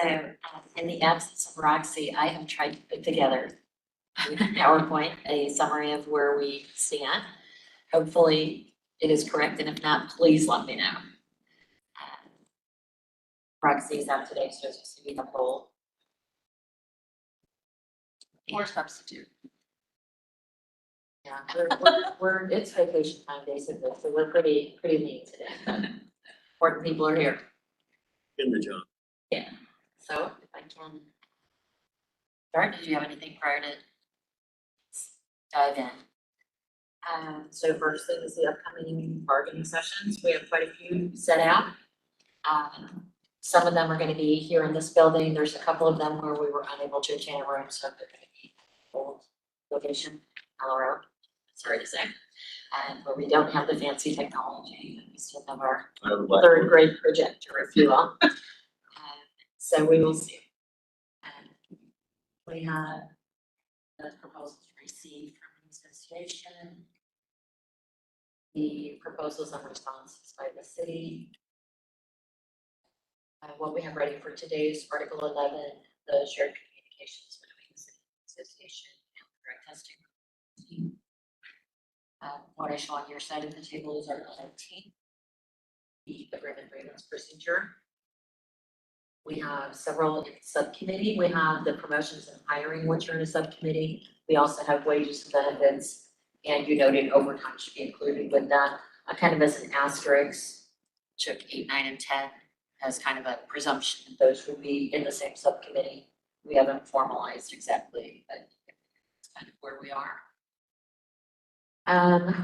In the absence of Roxy, I have tried to put together with PowerPoint, a summary of where we stand. Hopefully it is correct, and if not, please let me know. Roxy is out today, so it's just to be the whole. Or substitute. Yeah, it's vacation time basically, so we're pretty lean today, but important people are here. In the job. Yeah, so if I can start, did you have anything prior to dive in? So first thing is the upcoming bargaining sessions. We have quite a few set out. Some of them are gonna be here in this building. There's a couple of them where we were unable to obtain a room, so they're gonna be old location, Road. Sorry to say. Where we don't have the fancy technology. We still have our third grade projector, if you will. So we will see. We have the proposals received from the association. The proposals and responses by the city. What we have ready for today is Article 11, the shared communications between the city association and the direct testing team. What I show on your side of the table is Article 19, the agreement grievance procedure. We have several in subcommittee. We have the promotions and hiring, which are in a subcommittee. We also have wages and benefits, and you noted overtime should be included with that. Kind of as an asterisk, took 8, 9, and 10 as kind of a presumption that those would be in the same subcommittee. We haven't formalized exactly, but it's kind of where we are.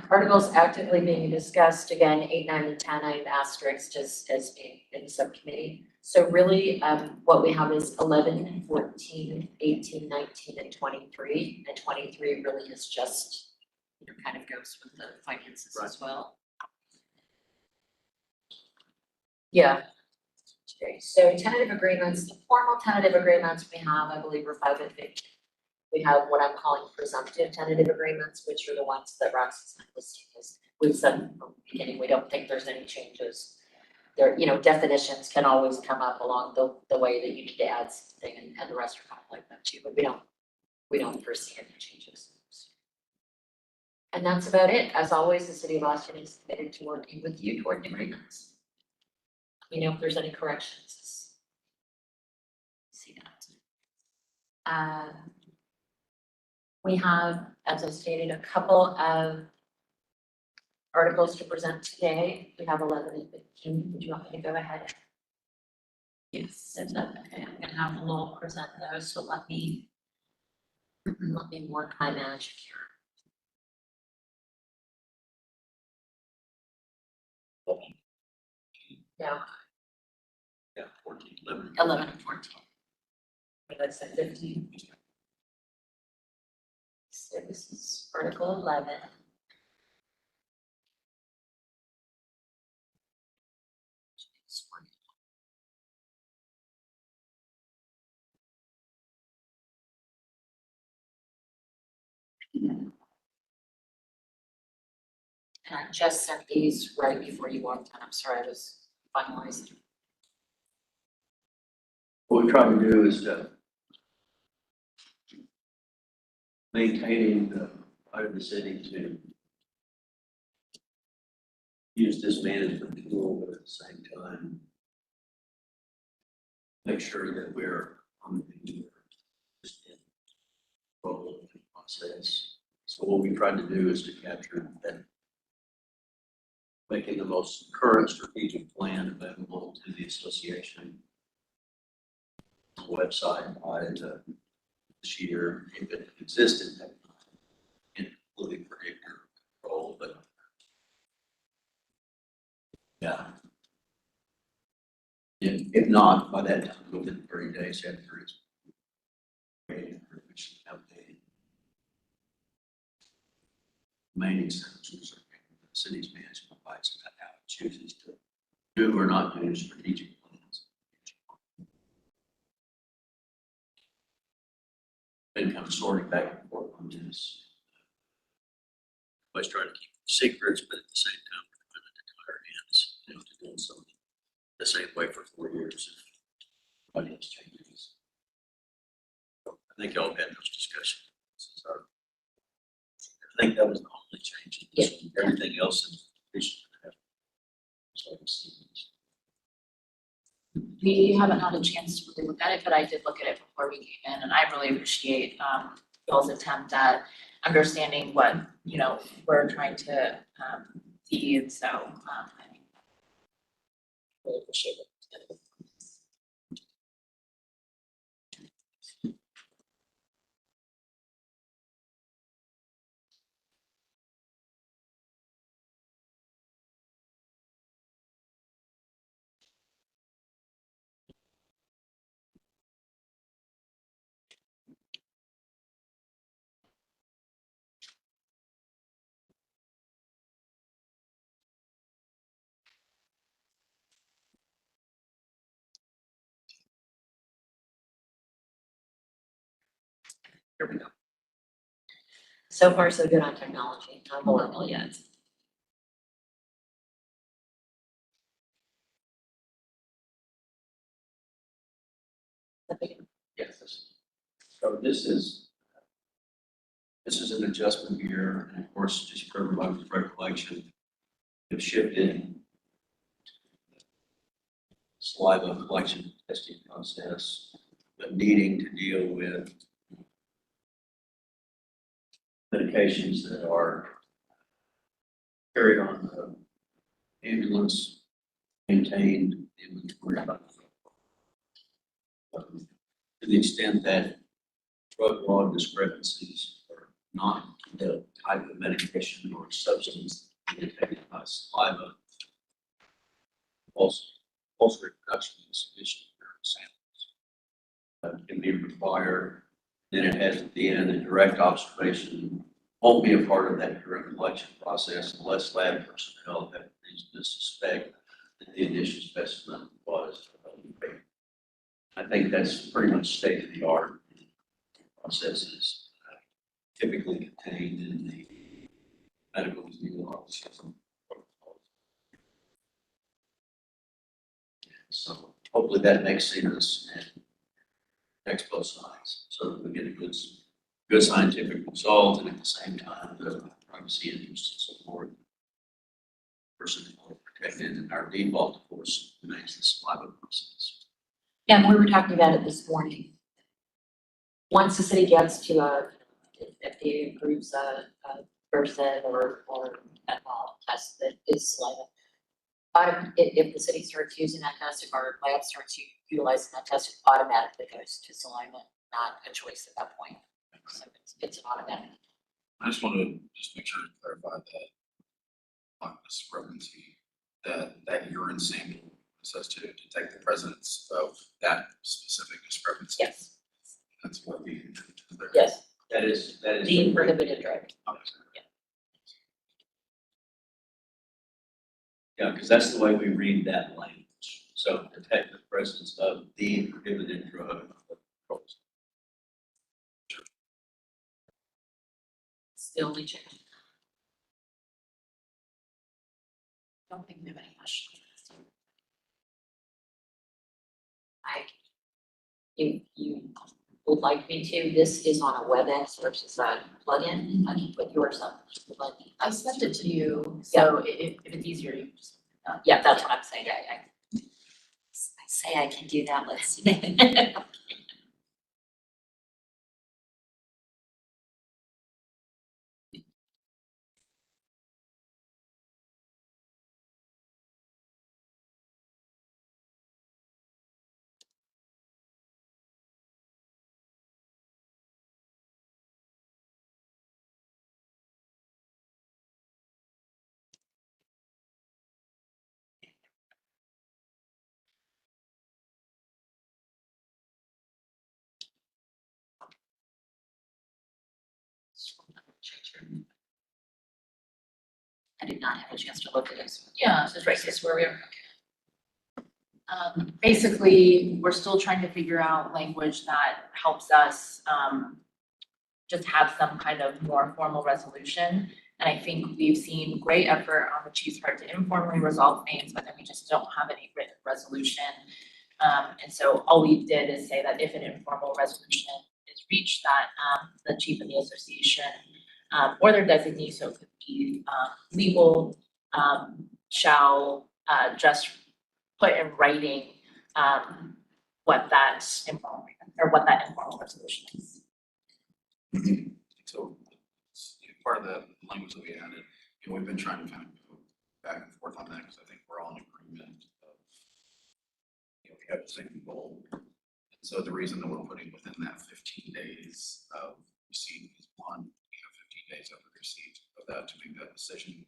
Articles actively being discussed, again, 8, 9, and 10, I have asterisks just as being in the subcommittee. So really, what we have is 11, 14, 18, 19, and 23. And 23 really is just, kind of goes with the finances as well. Yeah. Okay, so tentative agreements, the formal tentative agreements we have, I believe, are 5 and 15. We have what I'm calling presumptive tentative agreements, which are the ones that Roxy's not listing as we've said from the beginning, we don't think there's any changes. There, definitions can always come up along the way that you need to add something, and the rest are kind of like that too, but we don't foresee any changes. And that's about it. As always, the city of Austin is committed to working with you toward agreements. If there's any corrections. See that. We have, as I stated, a couple of articles to present today. We have 11 and 15. Would you want me to go ahead? Yes, okay. I'm gonna have Lowell present those, so let me work my magic here. Yeah, Yeah, 14, 11. 11 and 14. What did I say, 15? So this is Article 11. And I just sent these right before you walked in. I'm sorry, I was finalizing. What we try to do is to maintaining the part of the city to use this management tool, but at the same time, make sure that we're on the process. So what we try to do is to capture that, making the most current strategic plan available to the association website by this year, if it existed, including predictor control, but yeah. If not, by that time, within 30 days after it's outdated. Main incentives are the city's management advice about how it chooses to do or not do strategic plans. Been kind of sorting back and forth on this. Always trying to keep secrets, but at the same time, we're trying to tie our hands, to doing something the same way for 4 years. finance changes. I think y'all had those discussions. I think that was the only change. In this one. Everything else is. We haven't had a chance to really look at it, but I did look at it before we came in, and I really appreciate y'all's attempt at understanding what, you know, we're trying to see, and so I think really appreciate it. Here we go. So far, so good on technology, not horrible yet. Yes. So this is an adjustment year, and of course, just for everybody's recollection, have shifted saliva collection testing process, but needing to deal with medications that are carried on the ambulance, maintained inventory. To the extent that drug log discrepancies are not the type of medication or substance detected by saliva, also reproduction of sufficient urine samples can be required. Then it has at the end, the direct observation won't be a part of that urine collection process unless lab personnel have reason to suspect that the initial specimen was fake. I think that's pretty much state of the art processes typically contained in the medical review offices. So hopefully that makes sense and checks both sides so that we get a good scientific result, and at the same time, the privacy interests and so forth. Person is protected, and our default, of course, remains the saliva process. Yeah, and we were talking about it this morning. Once the city gets to if FDA approves a person or ethanol test that is saliva, if the city starts using that test, if our lab starts utilizing that test, it automatically goes to saliva, not a choice at that point. So it's an automatic. I just want to make sure to clarify that on discrepancy, that urine sample says to detect the presence of that specific discrepancy. Yes, That's what the. yes, That is. the prohibited drug. Yeah, because that's the way we read that language. So detect the presence of the prohibited drug. It's the only change. Don't think we have any questions. You would like me to, this is on a WebEx versus a plugin, I can put yours up. I sent it to you, so if it's easier, you can just. Yeah, that's what I'm saying. I Say I can do that, let's see. I did not have a chance to look at this. Yeah, This is right, this is where we are. Basically, we're still trying to figure out language that helps us just have some kind of more formal resolution. And I think we've seen great effort on the chief's part to informally resolve things, but then we just don't have any written resolution. And so all we did is say that if an informal resolution is reached, that, the chief of the association, or their designee, so it could be, legal, shall, just put in writing, what that informal, or what that informal resolution is. So, part of the language that we added, we've been trying to kind of go back and forth on that, because I think we're all in agreement of, we have the same goal. And so the reason that we're putting within that 15 days of receipt is one, we have 15 days after receipt of that to make that decision,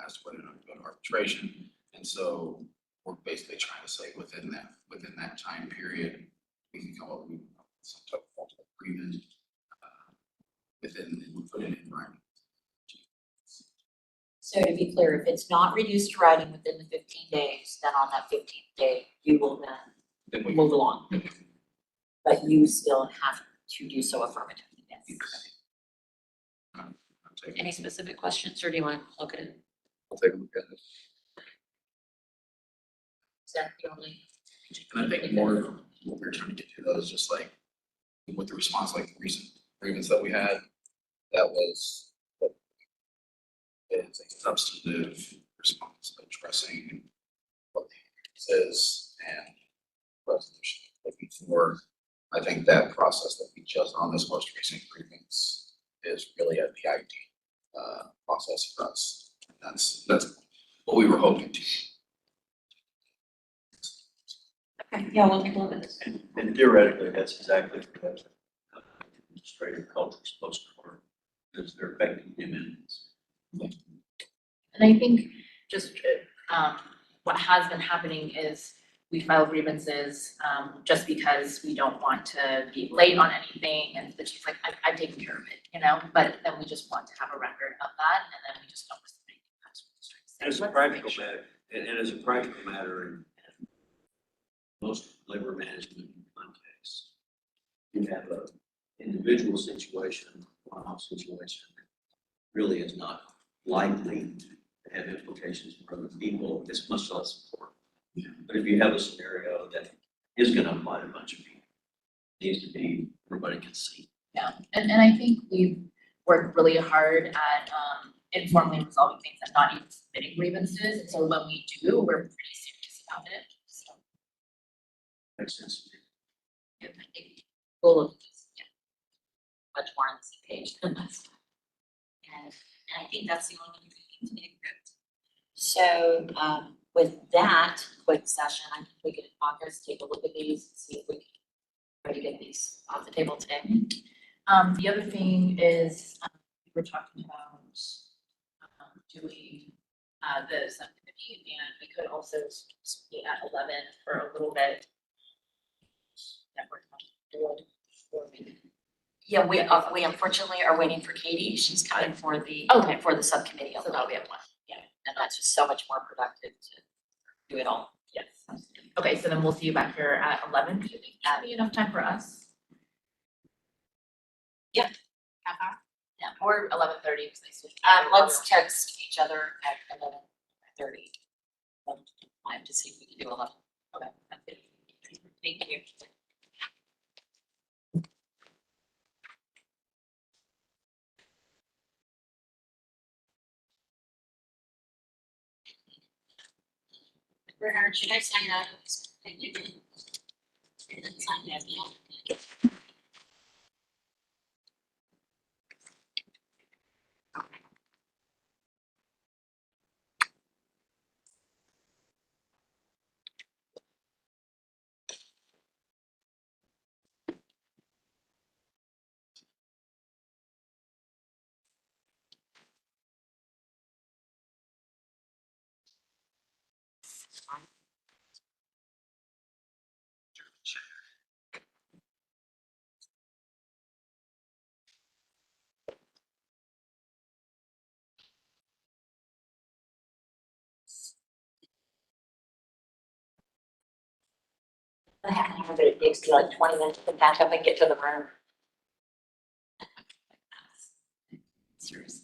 as to whether or not to go to arbitration. And so we're basically trying to say within that time period, we can come up with some type of ultimate agreement, and we put it in writing. So to be clear, if it's not reduced to writing within the 15 days, then on that 15th day, you will then Then we move along. But you still have to do so affirmatively, yes. I'm taking- Any specific questions, or do you want to look at it? I'll take a look at it. Is that the only? And I think more of what we're trying to get to though is just like with the response, like the recent grievance that we had, that was it's a substantive response addressing what the grievance is and resolution looking for. I think that process that we just on this most recent grievance is really a the ideal process for us. That's what we were hoping to. Okay, yeah, we'll take a look at this. And theoretically, that's exactly what administrative culture is supposed to work, because they're affecting the amendments. And I think just, what has been happening is we file grievances, just because we don't want to be late on anything, and the chief's like, I've taken care of it, you know? But then we just want to have a record of that, and then we just don't receive anything. That's what we're just trying to say. And as a Let's practical make sure. matter, and as a practical matter, in most labor management contexts, you have a individual situation, one-off situation, that really is not likely to have implications for other people. It's much less important. But if you have a scenario that is gonna apply to a bunch of people, it needs to be, everybody can see. Yeah, and I think we've worked really hard at, informally resolving things and not even submitting grievances, and so when we do, we're pretty serious about it, so. Makes sense to me. Yeah, I think we'll look at this, yeah. Much more on the same page than this. And I think that's the only thing we need to make good. So, with that quick session, I think we can in progress, take a look at these, and see if we can try to get these off the table today. The other thing is, we were talking about, doing, the subcommittee, and we could also be at 11 for a little bit. That we're not doing for me. Yeah, we unfortunately are waiting for Katie. She's coming for the, Okay. for the subcommittee. So that'll be at one, yeah, and that's just so much more productive to do it all. Yes. Okay, so then we'll see you back here at 11. Do you think that'd be enough time for us? Yeah. Yeah, or 11:30, because I switched. Let's text each other at 11:30. Time to see if we can do 11. Okay, that's good. Thank you. Bernard, should I sign out? You can. And then sign that, yeah. I have to have it, it takes you like 20 minutes to pack up and get to the room. Seriously.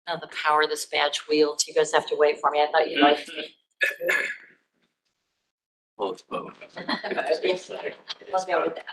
the power of this badge wheels. You guys have to wait for me. I thought you liked me. Both, both. Let's go with that.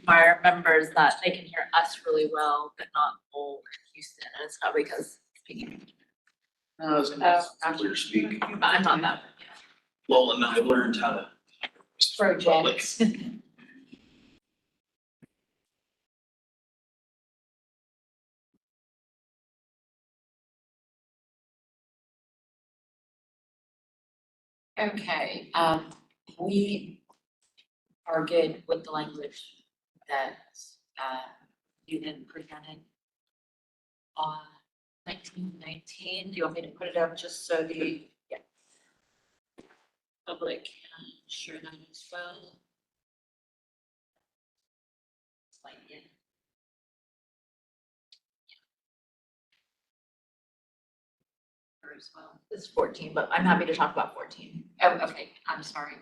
Fire members that they can hear us really well, but not whole Houston, and it's not because speaking. Clear speak. I'm not that, Lola and I learned how to. Projects. Okay, we are good with the language that, you had presented on 1919. Do you want me to put it up just so the public can share that as well? It's like, yeah. As well. it's 14, but I'm happy to talk about 14. Oh, okay, I'm sorry.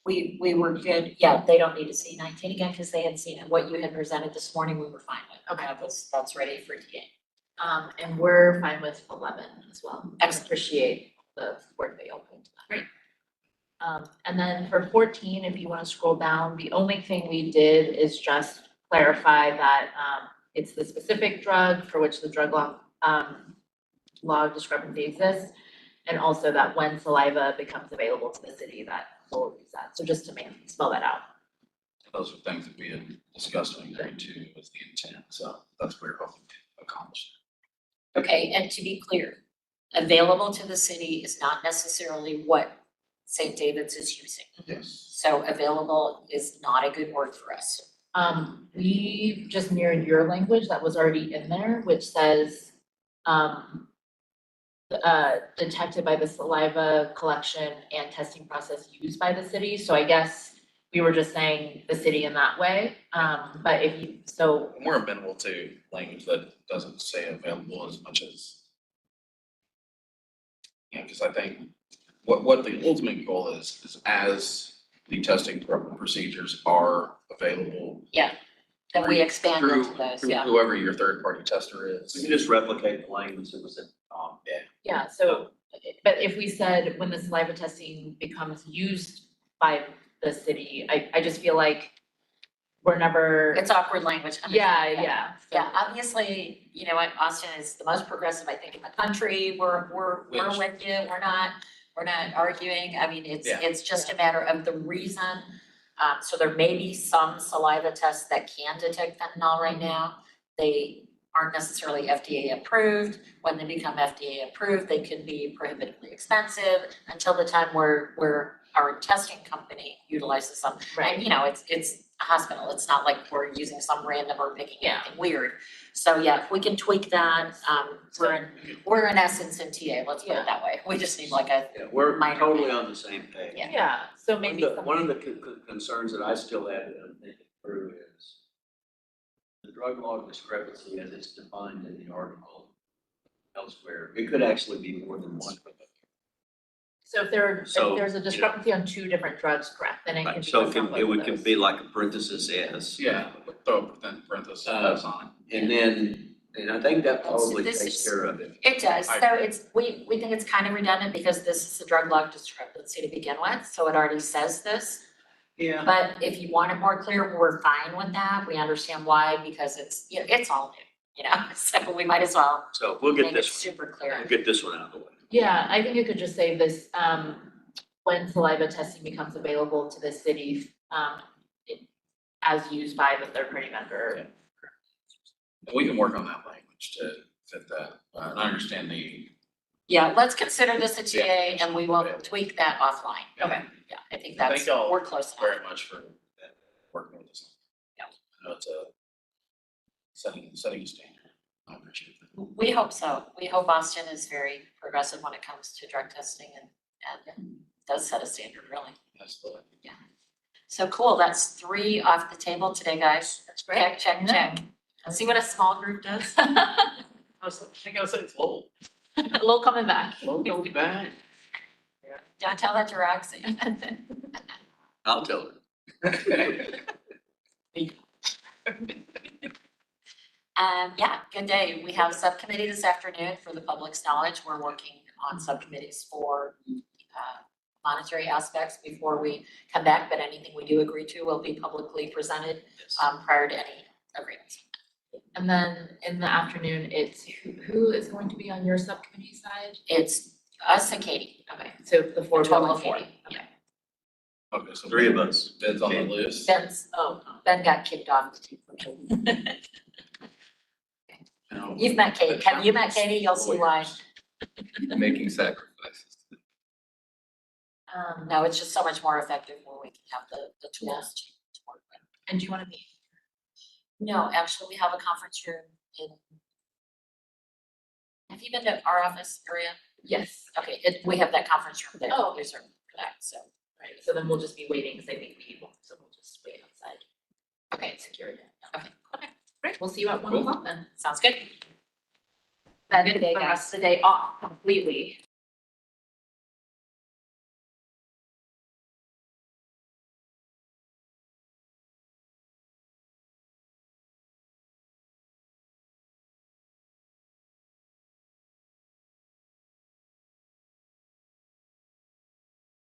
We were good, yeah, they don't need to see 19 again because they had seen it. What you had presented this morning, we were fine with. Okay. That's ready for TA. And we're fine with 11 as well. I Excellent. appreciate the work that y'all put into that. Great. And then for 14, if you want to scroll down, the only thing we did is just clarify that, it's the specific drug for which the drug law discrepancy exists. And also that when saliva becomes available to the city, that will use that. So just to spell that out. Those are things that we had discussed and agreed to was the intent, so that's what we're hoping to accomplish. Okay, and to be clear, available to the city is not necessarily what St. David's is using. Yes. So available is not a good word for us. We just mirrored your language that was already in there, which says, detected by the saliva collection and testing process used by the city. So I guess we were just saying the city in that way. But if you, so We're amenable to language that doesn't say available as much as. Yeah, because I think what the ultimate goal is as the testing procedures are available. Then we expand Through into those, through yeah. whoever your third party tester We is. can just replicate the language that was in, yeah, so, but if we said when the saliva testing becomes used by the city, I just feel like we're never. It's awkward language. Yeah, yeah. Yeah, obviously, you know what, Austin is the most progressive, I think, in the country. We're Which- with you. We're not arguing. I mean, Yeah. it's just a matter of the reason. So there may be some saliva tests that can detect fentanyl right now. They aren't necessarily FDA approved. When they become FDA approved, they can be prohibitively expensive until the time where our testing company utilizes them. And you know, it's a hospital. It's not like we're using some random or picking Yeah. anything weird. So yeah, if we can tweak that, we're in essence in TA, let's put Yeah. it that way. We just need like a, Yeah, we're Minor. totally on the same page. Yeah. Yeah, so maybe One of the something, concerns that I still have that I'm thinking through is the drug law discrepancy as it's defined in the article elsewhere. It could actually be more than one. so if So, there's a discrepancy on 2 different drugs, correct, then it can be. So listed on it both would of can those. be like a parenthesis S. Yeah, throw then parentheses on And then, and I think that probably this takes is- care of it. it does. I- So it's, we think it's kind of redundant because this is a drug law discrepancy to begin with, so it already says this. Yeah. But if you want it more clear, we're fine with that. We understand why, because it's, you know, it's all new, you know, so we might as well So we'll get make it this, super clear. we'll get this one out of the way. Yeah, I think it could just say this, when saliva testing becomes available to the city, as used by the third party vendor. And we can work on that language to fit that. And I understand the, Yeah, let's consider this a TA Yeah. and we will tweak that offline. Okay. Yeah, I think Thank that's, y'all we're close enough. very much for working with us. Yeah. I know it's a setting a standard. I appreciate that. We hope so. We hope Austin is very progressive when it comes to drug testing and does set a standard, really. Absolutely. So cool, that's 3 off the table today, guys. That's great. Check, check, check. See what a small group does? I think I said it's Lowell. A little coming back. Go back. Don't tell that to Roxy. I'll tell her. Yeah, good day. We have subcommittee this afternoon for the public's knowledge. We're working on subcommittees for monetary aspects before we come back, but anything we do agree to will be publicly presented prior to any agreements. And then in the afternoon, it's who is going to be on your subcommittee side? It's us and Katie. Okay, so the 4 A total Bill of and 4. Katie. Okay. Okay, so 3 of us. Ben's on the loose. Ben got kicked off the team. Now, You've met Katie. Have you met Katie? You'll see why. Making sacrifices. No, it's just so much more effective when we can have the tools to work with. And do you wanna meet? No, actually, we have a conference room in. Have you been to our office area? Yes. Okay, we have that conference room there. Oh. Reserved for that, so. Right, so then we'll just be waiting, because I think we won't, so we'll just wait outside. Okay, secured. Okay. Great, we'll see you at 1 Cool. o'clock then. Sounds good. Then Good day, the guys. rest of the day off completely.